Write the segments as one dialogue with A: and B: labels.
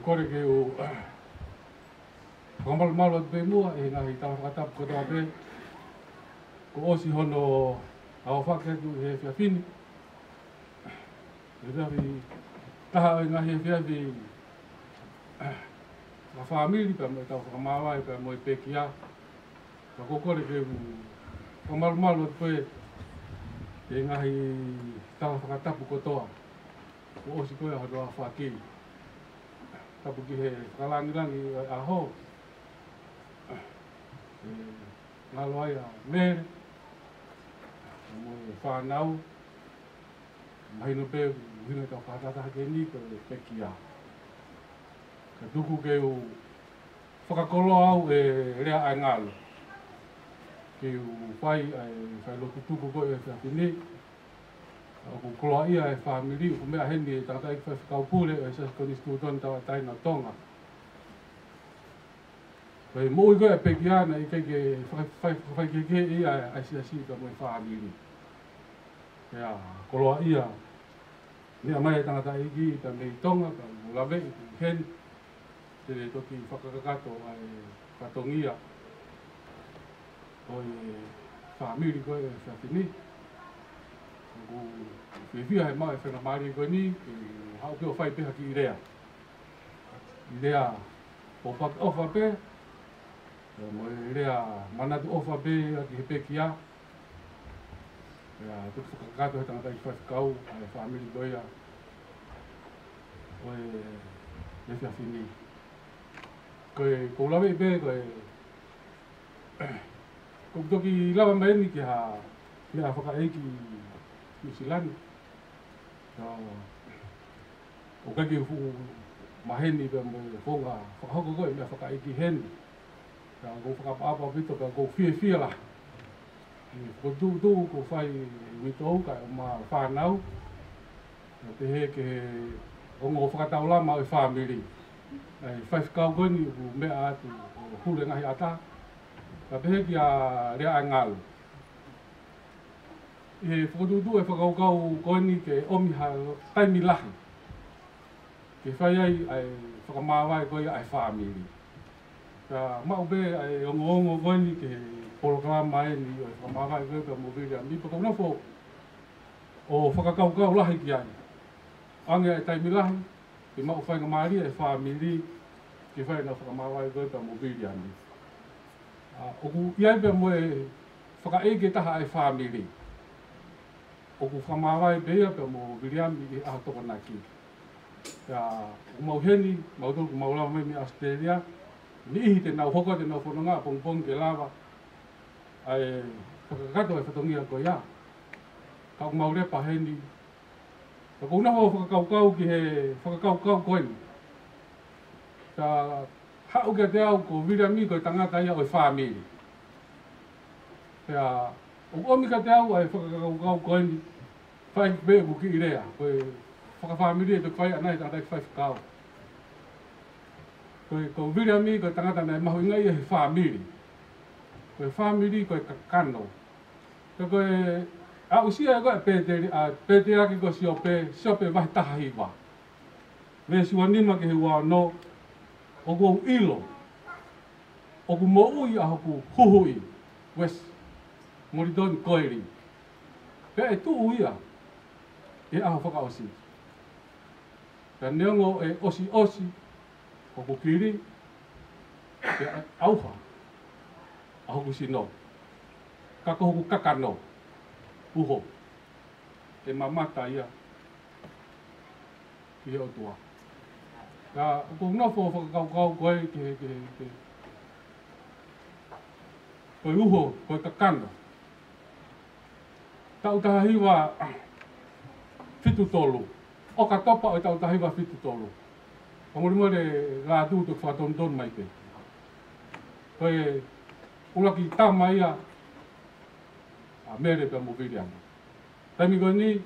A: kore ke o whakamalo te mua e ngahi tawa whakatapu katoa pe ko osi hono au whaketu he whiawhini e whiawhi taha o ngahi e whiawhi la whaamiri pa mo e tau whakamawai pa mo e pekia ka kokore ke whakamalo te e ngahi tawa whakatapu katoa ko osi koe hono a whakiri tapu ki he whakalangirangi aho ngalo ai a mere mo whanau mahino pe hino ka whakatata ke ni ko pekia ka tuku ke o whakakolo au e rea ai ngalo ke o whai ai loku tuku ko e whiawhini ko koloa ia e whamiri ko mea heni e tangata i whakaupule e sa koni stūtoni tawa taina tonga Pai moi koe pekiana i kei whai keke ia ai si ka mo i whamiri Pea koloa ia Nia mai e tangata iki ta mei tonga ka mulawe i hen Te re toki whakakakato ai katongia Oi whamiri koe e whiawhini Ko whiwhia he mai whena maari koe ni hau keo whai peha ki i rea I rea o paki ofa pe mo i rea manatu ofa pe ki he pekia tuku whakakato he tangata i whaiwhikau ai whamiri koe ia Koe e whiawhini Koe koulawe i pe koe Ko toki lawa maeni ki ha mea whakaeiki New Zealand. O kaki fu maheni pe mo fonga whakahoko koe mea whakaeiki heni. Ka ko whakapapa pito ka ko fia la. Ko tu ko whai mito ka ma whanau. Te he ke ongo whakatau lama o whamiri. Ai whaifkau koe ni mea atu hule ngahi ata. Ka te he ki a rea ai ngalo. E whakadudu e whakaukau koe ni ke omi ha taimi lahi. Ke whai ai whakamawai koe ai whamiri. Ka mau be ai ongo koe ni ke poloklama e ni o whakamawai koe ka mowiri a mi pakonofo o whakakaukau lahi ki ai. Ange ai taimi lahi, ke mau whainga maari ai whamiri ke whai na whakamawai koe ka mowiri a mi. Oku iai pe moe whakaeke taha ai whamiri. Oku whamawai beia pe mo viriami i aho toko naki. O mauheni, mautoku maulawa me mi Australia, ni ihi te nau hoko te nau whanonga pongpong ke lava. Ai whakakato ai whatongia ko ia. Ka o maurepa heni. Ka kou naho whakakaukau ki he whakakaukau koe ni. Ka hau kia te au ko viriami ko tangata ia o i whamiri. Pea o omi ka te au ai whakakaukau koe ni. Whai be buki i rea. Koe whakawhamiri e te whai anai tangata i whaifukau. Koe ko viriami ko tangata nei mahu ingai e he whamiri. Koe whamiri koe kakano. Koe au sia e koe pēteri aki ko siope vahi taha hiwa. Me suanima ke he wā no o kou ilo, o ku mo'ui a hoku huhui, wes, moritoni koeri. Pea e tuu ia, e aho whakaosi. Pea neongo e osi, hoku kiri, pea auha, a hoku sino. Kako hoku kakano, uho, e mamata ia, ki o tua. Ka ko nofo whakakaukau koe koe uho, koe kakano. Tau tahiwa fitu tolu. O ka topa o tau tahiwa fitu tolu. Pamurumore la tu tu whatonton mai te. Koe ulaki tama ia a mere pe mowiri anga. Taimi koe ni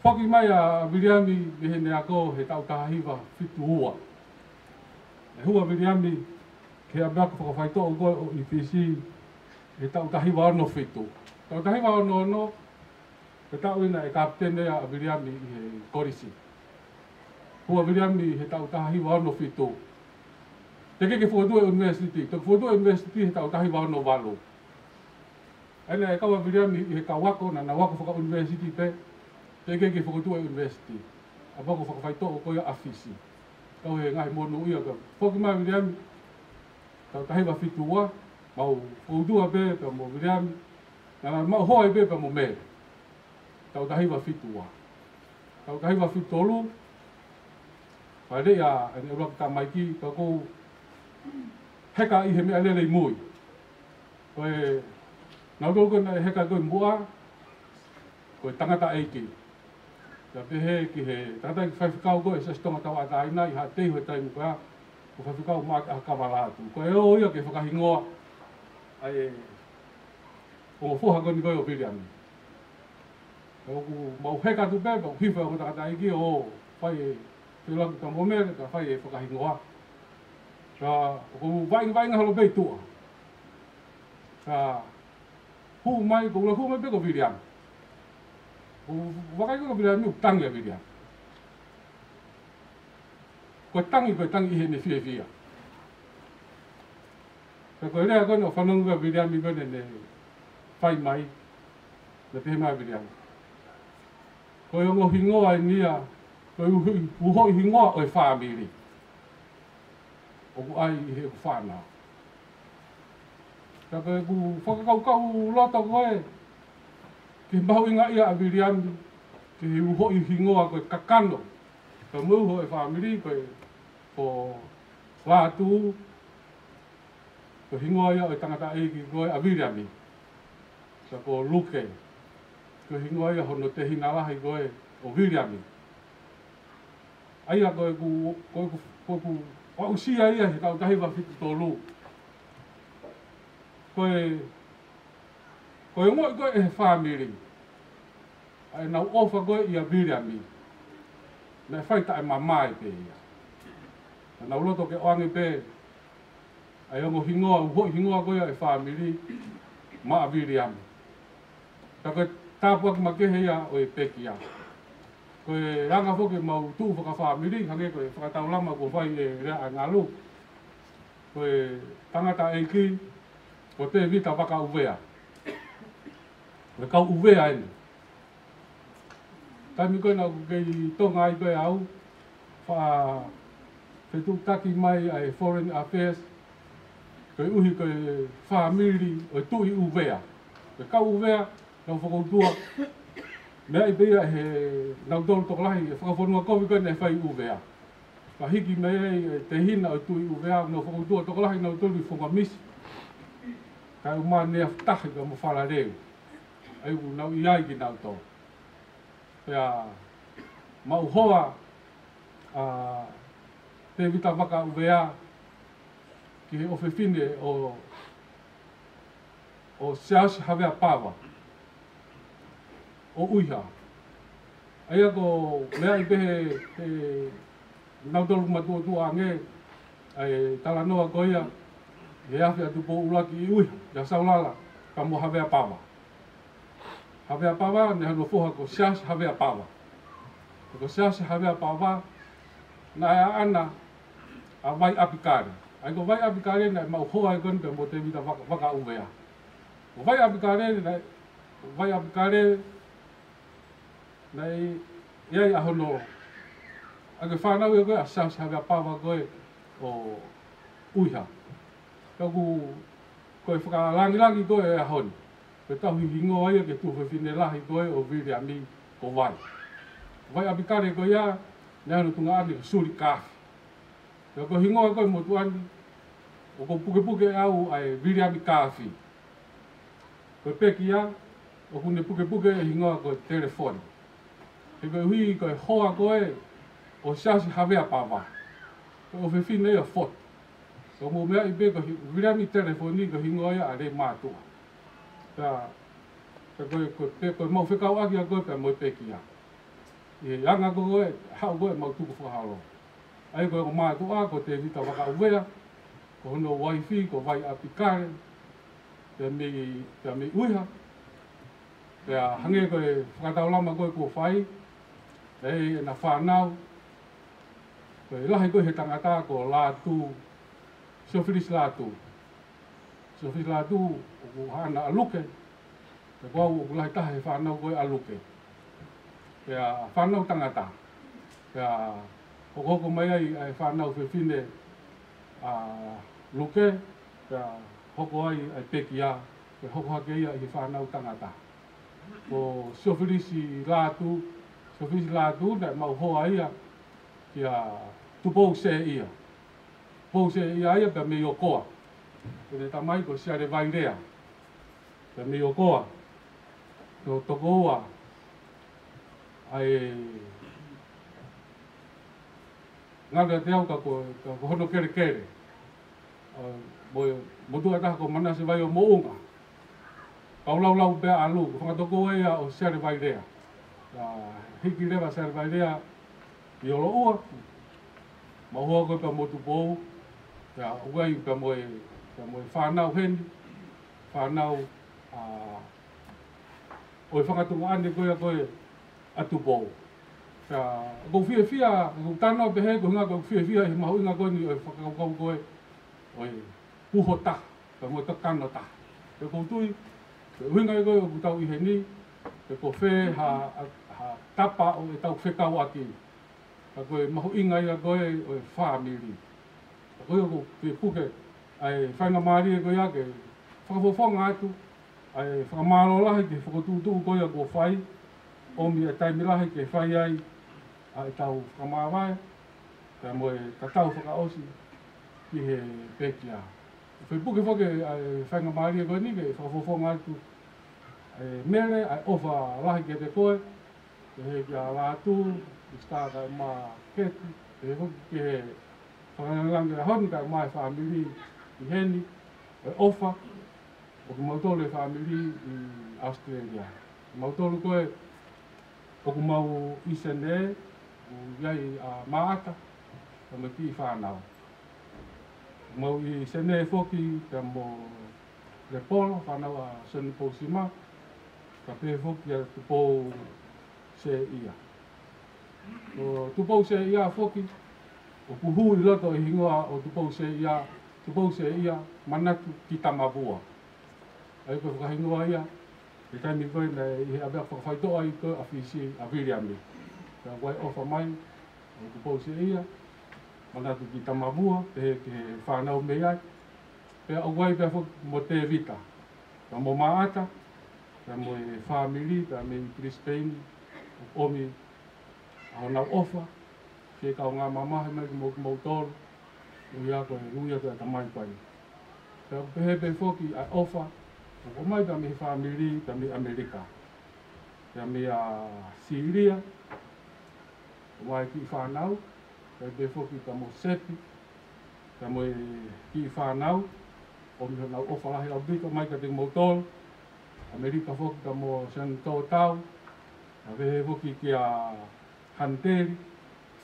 A: Whaki mai a viriami me hene ako he tau tahiwa fitu ua. E hua viriami ke a meako whakawhaito o koe o IPC he tau tahiwa ono fitu. Tau tahiwa ono he tau ina e kaptene a viriami i he korisi. Hua Viliami he tau tahi wa no fitu. Te ke Whakatū University, te Whakatū University he tau tahi wa no walo. Ene e kawa Viliami he ka wako na wako whaka University pe, te ke Whakatū University. A wako whakawhaito o koia afisi. Kau he ngahi monu ia ka. Whoki mai Viliami, tau tahi wa fitu wa, mau Whakatū pe, pa mo Viliami, na mau hoa pe pa mo me. Tau tahi wa fitu wa. Tau tahi wa fitu tolu, Pai ya, ane ura ka mai ki, ka kou heka i he mea lele i mui. Koe, nau tolu kona heka koe mua, koe tangata eiki. Ka pehe ki he, tangata i whaiwhikau koe, sa stonga tau ata aina, i ha teihu e taimu koea, ko whaiwhikau maa ka kawala atu. Koe o ia ke whakahingoa, ai, o whoha koni koe o Viliami. Koe mau heka tu pe, mau hiwha o tangata eiki, o whai te laku ka mome, ka whai e whakahingoa. Ka ko vainga halo bei tua. Ka hu mai ko hu mai pe ko Viliam. Ko wakai ko Viliam ni tangi a Viliam. Ko tangi he ne fia. Ka rea ko no whanonga Viliam i bene ne whai mai. Na te mai Viliam. Ko yongo hingoa i nia, ko uho i hingoa o e whaamiri. O ku ai i he ku whanau. Ka koe ku whakakau lota koe, ke mahu inga ia a Viliami, ke he uho i hingoa koe kakano, ka muho e whaamiri koe o wātu, ko hingoa ia o tangata eiki koe a Viliami. Ka ko luke, ko hingoa ia hono te hinalahi koe o Viliami. Aia koe ku Wausia ia he tau tahi wa whitu tolu. Koe ngoi koe e he whamiri. Ai nau ofa koe ia Viliami. Me whaita e mamai pe ia. Nau loto ke oange pe. Ai ongo hingoa, uho hingoa koe e whamiri. Ma a Viliami. Ta koe tāpuak makehe ia o e peki ia. Koe ranga foke mau tū whakawhamiri, hange koe whakatau lama ko whai e rea a ngalu. Koe tangata eiki, ko te vita waka uvea. Koe kau uvea ene. Taimi koe nau kei tonga ai koe au, whetu taki mai ai Foreign Affairs, koe uhi koe whamiri o tui uvea. Koe kau uvea, nau whakautua, mea i pia he nau tolu tokolahi e whakawhanua kowi koe ne whai uvea. Ka hiki mea te hina o tui uvea, nau whakautua tokolahi nau tolu i whangamisi. Ka uma nea whtahi ka mo whala reu. Ai u nau i ai ki nau tō. Pea mau hoa te vita waka uvea ki he ofefine o Seasi Hawea Pawa. O uiha. Aia ko mea i pehe nautolu matua ange ai talanoa koia he awhi atu po ulaki i uiha ya saulala ka mo Hawea Pawa. Hawea Pawa ne hano foha ko Seasi Hawea Pawa. Ko Seasi Hawea Pawa na ea ana a vai apikare. Ai ko vai apikare na mau hoa i koni pe mo te vita waka uvea. Ko vai apikare nei iai ahono ake whanau e koe a Seasi Hawea Pawa koe o uiha. Koe whakalangilangi koe e ahoni. Koe tahu hingo aia ke tuwhewhine lahi koe o Viliami ko vai. Vai apikare koe ia, ne anu tunga ane ko suri kafi. Ko hingoa koe mo tuani, o ko puke au ai Viliami kafi. Koe peki ia, o kune puke hingoa koe telefoni. He koe hui koe hoa koe o Seasi Hawea Pawa. Koe o whiwhine ia fot. Ko mo mea i pe ko Viliami telefoni ko hingoa ia a re mātua. Koe mau whekau aki a koe pe mo peki ia. I anga koe, hau koe mau tuku whahalo. Ai koe ko mātua ko te vita waka uvea, ko hono wifi, ko vai apikare, te mi uiha. Pea hange koe whakatau lama koe ko whai, e na whanau, Koe lahi koe he tangata ko lātu, Sofilis lātu. Sofilis lātu, o hana aluke, te kua o lahi taha he whanau koe aluke. Pea whanau tangata. Pea hoko mai ai whanau whiwhine luke, pea hoko ai pekia, pea hoko hake ia i whanau tangata. Ko Sofilisi lātu, nai mau hoa ia, kia tupou se ia. Pou se ia ia pea me o koa. Pene tamai ko siare vairea. Pea me o koa. Ko toko ua. Ai ngāra te au ka ko hono kere kere. Mo tua taha ko mana se vai o mounga. Kau lau pea alu, ko whakatoko ia o siare vairea. Hiki rewa siare vairea i olo ua. Mahua koe pea motu pou. Pea uai pea moe whanau heni. Whanau o whakatunga ane koe atu pou. Ko fia, ko tano pe he ko nga ko fia he mahu nga ko ni o whakakau koe o puho ta, ka mo takano ta. Pe ko tui, pe uhinga koe o tau i he ni, pe ko whe ha tapa o tau whekau aki. Ka koe mahu inga ia koe o whamiri. Ka koe ko pe puke ai whainga maari e koe ake, whakafofonga atu, ai whakamaro lahi ke whakatutu koe a ko whai, omi e taimi lahi ke whai ai, ai tau whakamawai, ka moe tatau whakaosi ki he pekia. Whai puke whake ai whainga maari e koe ni ke whakafofonga atu, mere ai ofa lahi ke te koe, ke he kia lātu, i staka i mā keti, ke he hoki ke he whakangalangi a honi ka mai whamiri i heni, ai ofa, o ku mautolu e whamiri i Australia. Mautolu koe, o ku mau i sene, o iai a maata, ka me ki i whanau. Mau i sene foki, ka mo le polo, whanau a Soni Pousima, ka pe foki a tupou se ia. O tupou se ia foki, o kuhu i loto i hingoa o tupou se ia, manatu ki tamavua. Ai koe whakahingoa ia, e taimi koe nei i he abea whakawhaitoa i koe a whisi a Viriami. Ka wai ofa mai, o tupou se ia, manatu ki tamavua, te he whanau mei ai. Pea au wai pea mo te vita. Ka mo maata, ka mo e whamiri, ka me i Brisbane, omi a nau ofa, ke kau ngā mamahe mai ki mo tolu, o ia koe ruia koe tamai pai. Pea pehepe foki a ofa, o mai ka me whamiri, ka me Amerika. Ka me a Syria, o mai ki whanau, ka pe foki ka mo Sepi, ka mo ki whanau, o mi nau ofa lahi au bika mai ka te mo tolu, Amerika foki ka mo San Tau, ka pehe foki ki a Hanteri,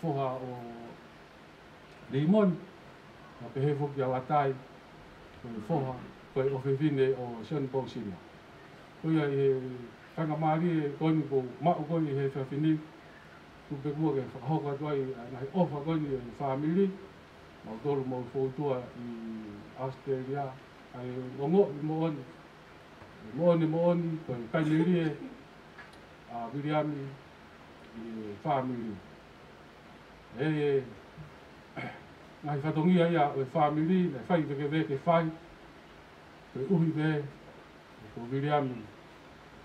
A: foha o Limon, ka pehe foki a Latai, koe foha, koe o whiwhine o San Pousima. Koe ai whangamari e koe ni ko mao koe he whiwhini, tupe kua ke whakahoka tuai nahi ofa koe ni e whamiri, mau tolu mau whautua i Australia, ai ngongo i mooni, koe kaineri e a Viriami i whamiri. Ngai whatongia ia o whamiri, nei whai veke whai, koe uhi be, ko Viriami.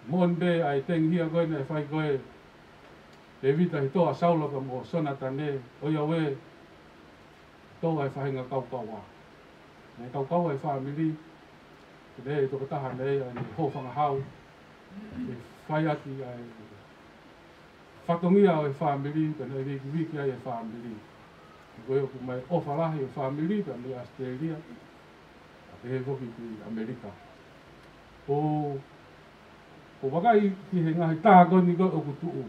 A: Moon be ai tenghia koe nei whai koe, e vita hi toa saulaka mo sonatane, o ia we, toa ai whahinga kaukaua. Nei kaukaua ai whamiri, ke nei toko taha nei, ai hōwhanga hau, e whai ati ai whatongia o e whamiri, ka nei wiki ai e whamiri. Koe oku mai ofa lahi o whamiri, ka nei Australia, ka he hoki ki Amerika. O wakai ki he ngahi taha koni koe oku tuu.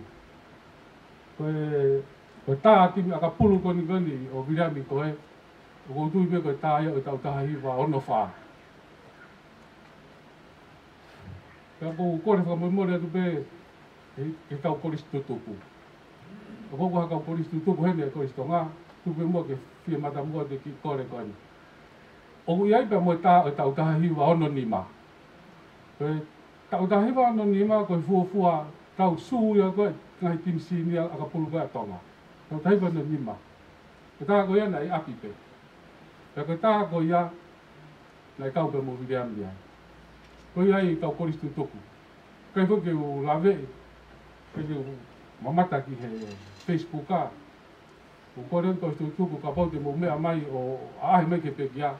A: Koe taha timi aka pulu koni o Viriami koe, o koutui pe koe taha ia o tau taha hiwa ono whaa. Pea kou kore whakamomore atu pe, he tau korisi tutuku. O koko haka korisi tutuku hene e korisi tonga, tu pe mo ke fia mata mo te ki kore kore o iai pe mo ta o tau tahi wa ono ni ma pe tau tahi wa ono ni ma ko fua tau su ya ko ngai tim sini aka pulu ka tonga tau tahi wa ono ni ma ke ta ko ia nai api pe ke ta ko ia nai kau pe mo vidiam dia ko iai tau koristu toku kai fo ke o lave ke o mamata ki he Facebook ka o kore ko tuku ka pau te mo mea mai o ai mai ke pekia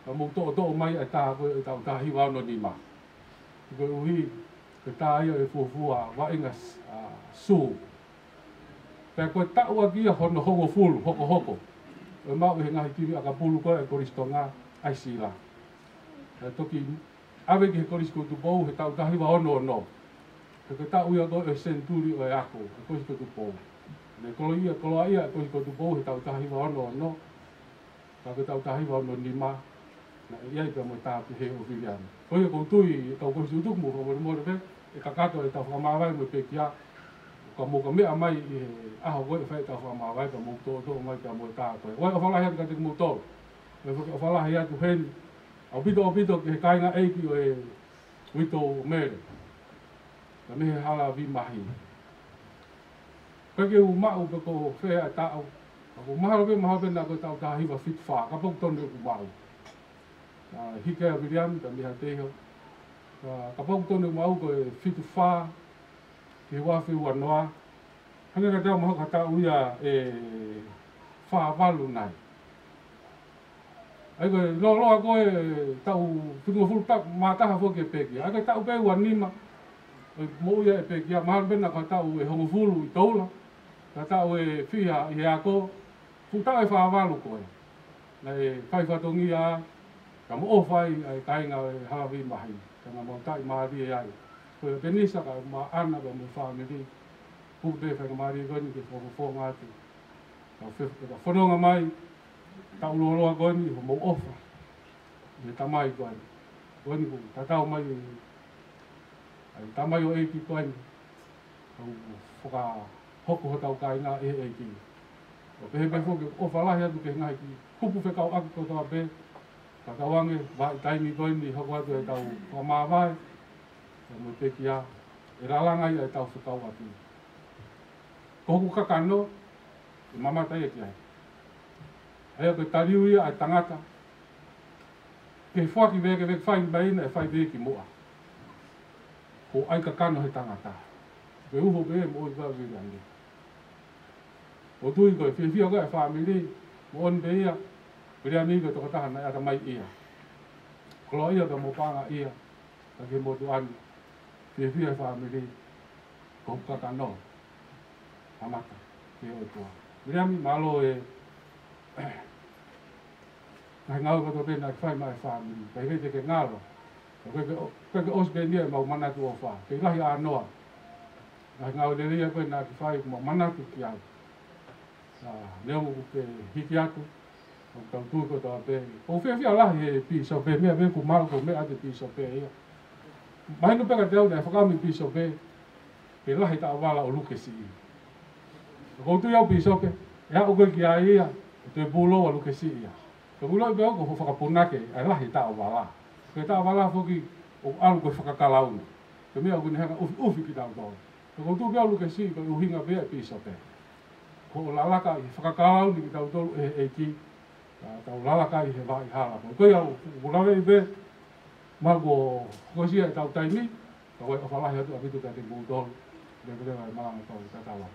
A: ka mo to mai ata ko ta ta hi wa no ni ma ko ui ke ta ia e fua wa inga su pe ko ta wa ki hono hongo fulu hoko e ma we ngai ki aka pulu ko e koristonga ai sila e toki ave ki korisko tu bou he ta ta hi wa no ke ta uia ko e senturi o e ako e korisko tu bou ne kolo ia ko tu bo tau tahi wa no ka tau tahi wa no ni ma na ia ka mo ta he o vian ko ia ko tui tau ko su tu mo mo ve e ka kato e tau ma vai mo pe kia ka mo ka me mai a ho ko fa tau ma vai ka mo to mai ka mo ta ko wa fa la ha ka te mo to e fa la ha tu hen au bito ke kai nga e ki e wito me ka me hala vi mahi Kage u mau pe ko fea tau. Ko maha pe na ko tau tahi wa fit fa. Ka pok tonu ku mau. Hike a William ka miha teho. Ka pok tonu mau ko fit fa. Ki wa fi wa noa. Hanga ka tau maha ka tau ia fa walu nai. Ai ko lo ko tau fingo ful tak mata ha fo ke peki. Ai ka tau pe wa nima. Mo ia e peki maha pe na ka tau e hongo fulu i toula. Ka tau e whia i ako, futa e whaawalu koe. Nei whai whatongi a, ka mo whai ai kainga e hawi mahi. Ka ngā mautai maari e ai. Koe e penisa ka ma ana ka mo whamiri. Pupe whai ka maari e koni ke whakawhonga atu. Ka whanonga mai, tau loloa koni, ho mo ofa. Me tamai koni. Koni ku, ka tau mai, ai tamai o eiki koni. Kau hoko ho tau kai ngā e ki. O pehe pai fōke o whalahi atu ke ngai ki. Kupu whekau aku ko tau pe. Ka kawange, vai taimi koini hoko atu e tau whamawai. E mo te ki a. E ralangai e tau whekau atu. Ko hoku kakano, e mamata e ki ai. Hea koe tariu ia e tangata. Ke whaki veke whai baina e whai veki moa. Ko ai kakano he tangata. Ke uho pe mo i kawi rangi. O tui koe, whiwhia koe e whamiri, mo on pe ia, pere ami koe toko tahana e ata mai ia. Kolo ia ka mo panga ia, ka ke mo tuani, whiwhia e whamiri, ko kaka no, amata, ke o tua. Pere ami malo e, kai ngau kato pena e whai mai whamiri, kai hei te ke ngalo, koe ke ospe nia e mau manatu o wha, ke lahi a noa, kai ngau le ria koe na ki whai mau manatu ki au. Leo mo ke hiki atu, o tau tui ko tau pe. O whia lahi e piso pe, mea me ku mau ko mea te piso pe ia. Mahinu peka te au ne whakami piso pe, ke lahi ta awala o luke si i. Ko tui au piso pe, e hao koe ki a ia, o te bulo a luke si ia. Ko bulo i peo ko whakapunake, e lahi ta awala. Ke ta awala whoki o alu koe whakakalauni. Ke mea kune hanga ufi ki tau tau. Ko tui peo luke si i, ko uhinga pea piso pe. Ko lalaka i whakakau ni ki tau tolu e ki, tau lalaka i he wai hala. Ko ia ulawe i be, mago kosia e tau taimi, ka wai o whalahi atu a pitu ka te mūtolu, le malanga tau i tatawa.